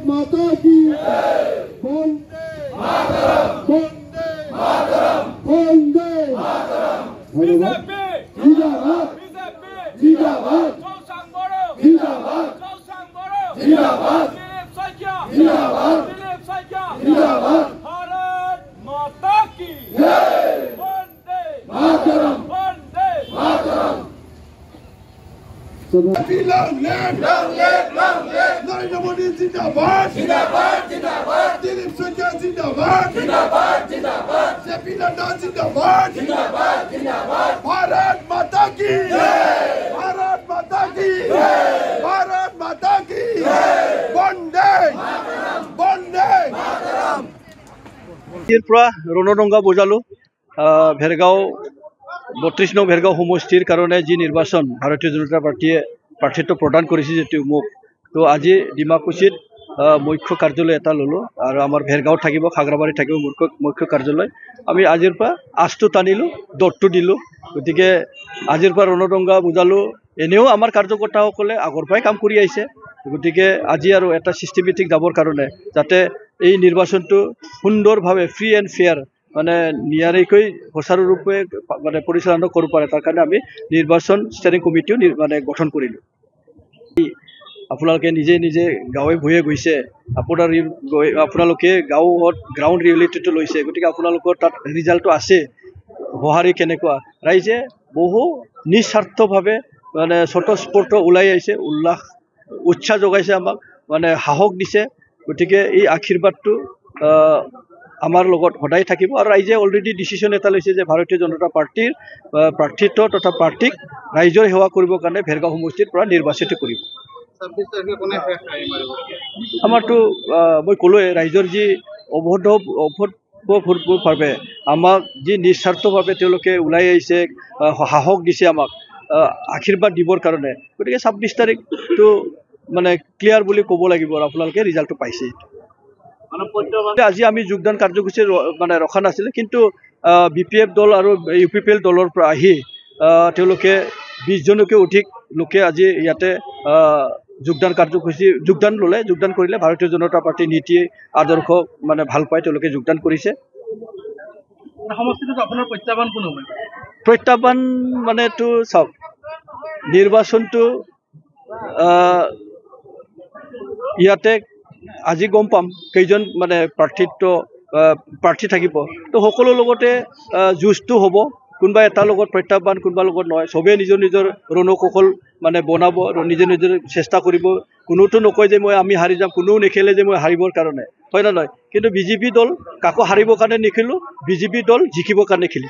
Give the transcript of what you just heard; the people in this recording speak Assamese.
माता की वंदे मातरम वंदे मातरम वंदे मातरम बीजेपी जिंदाबाद बीजेपी जिंदाबाद चौसांग बड़ो जिंदाबाद चौसांग बड़ो जिंदाबाद दिलीप सैकिया जिंदाबाद दिलीप सैकिया जिंदाबाद भारत माता की जय Vande Mataram Vande Mataram long live Narendra Modi Zindabad Zindabad Zindabad Dilip Saikia Zindabad Zindabad Zindabad JP Nadda Zindabad Zindabad Zindabad Bharat Mata ki Jai Bharat Mata ki Jai Bharat Mata ki Jai Vande Mataram Vande Mataram পৰা ৰণডংগা বজালো ভেৰগাঁও 32 নং ভেৰগাঁও সমষ্টিৰ কাৰণে যি নিৰ্বাচন ভাৰতীয় জনতা পাৰ্টিয়ে প্ৰাৰ্থিত্ব প্ৰদান কৰিছে যেটো মোক তো আজি ডিমাকুছিত মুখ্য কাৰ্যালয় এটা ললো আৰু আমাৰ ভেৰগাঁও থাকিব খাগৰাবাৰী থাকিব মুখ্য কাৰ্যালয় আমি আজিৰ পৰা আষ্টু টানিলো দটটো দিলো গতিকে আজিৰ পৰা ৰণডংগা বুজালো এনেও আমাৰ কাৰ্যকৰ্তাসকলে আগৰ পৰাই কাম কৰি আহিছে গতিকে আজি আৰু এটা সিস্টেমেটিক যাবৰ কাৰণে যাতে এই নিৰ্বাচনটো সুন্দৰভাৱে ফ্ৰী এণ্ড ফেয়াৰ মানে নিয়াৰিকৈ সুচাৰুৰূপে মানে পৰিচালনা কৰিব পাৰে তাৰ কাৰণে আমি নিৰ্বাচন ষ্টেৰিং কমিটিও মানে গঠন কৰিলো আপোনালোকে নিজে নিজে গাঁৱে ভূঞে গৈছে আপোনালোকে গাঁৱত গ্ৰাউণ্ড ৰিয়েলিটিটো লৈছে গতিকে আপোনালোকৰ তাত ৰিজাল্টটো আছে বহাৰী কেনেকুৱা ৰাইজে বহু নিস্বাৰ্থভাৱে মানে স্বতঃস্ফূৰ্ত ওলাই আহিছে উৎসাহ যোগাইছে আমাক মানে সাহস দিছে গতিকে এই আশীৰ্বাদটো আমাৰ লগত সদায় থাকিব আৰু ৰাইজে অলৰেডি ডিসিশন এটা লৈছে যে ভাৰতীয় জনতা পাৰ্টিৰ প্ৰাৰ্থিত্ব তথা পাৰ্টিক ৰাইজৰ সেৱা কৰিবৰ কাৰণে ভেৰগাঁও সমষ্টিৰ পৰা নিৰ্বাচিত কৰিব 26 তাৰিখে কোনে আমাৰতো মই ক'লোৱে ৰাইজৰ যি অভূতপূৰ্বভাৱে আমাক যি নিস্বাৰ্থভাৱে তেওঁলোকে ওলাই আহিছে সাহস দিছে আমাক আশীৰ্বাদ দিবৰ কাৰণে গতিকে 26 তাৰিখটো মানে ক্লিয়াৰ বুলি ক'ব লাগিব আৰু আপোনালোকে ৰিজাল্টটো পাইছে আজি আমি যোগদান কাৰ্যসূচী মানে ৰখা নাছিলে কিন্তু বিপিএফ দল আৰু ইউপিপিএল দলৰ পৰা আহি তেওঁলোকে 20 জনকৈ অধিক লোকে আজি ইয়াতে যোগদান কাৰ্যসূচী যোগদান কৰিলে ভাৰতীয় জনতা পাৰ্টি নীতি আদৰ্শ মানে ভাল পাই তেওঁলোকে যোগদান কৰিছে সমষ্টিটোত আপোনাৰ প্ৰত্যাহ্বান কোন হ'ব প্ৰত্যাহ্বান মানে তো চাওক নিৰ্বাচনটো ইয়াতে আজি গম পাম কেইজন মানে প্ৰাৰ্থী থাকিব তো সকলো লগতে যুঁজটো হ'ব কোনবা এটা লগত প্ৰত্যাহ্বান কোনবা লগত নহয় সবে নিজৰ নিজৰ ৰণকৌশল মানে বনাব নিজৰ নিজৰ চেষ্টা কৰিব কোনোটো নকয় যে মই আমি হাৰি যাম কোনো নেখেলে যে মই হাৰিবৰ কাৰণে হয় না নহয় কিন্তু বিজেপি দল কাকো হাৰিবৰ কাৰণে নেখেলো বিজেপি দল জিকিবৰ কাৰণে খেলি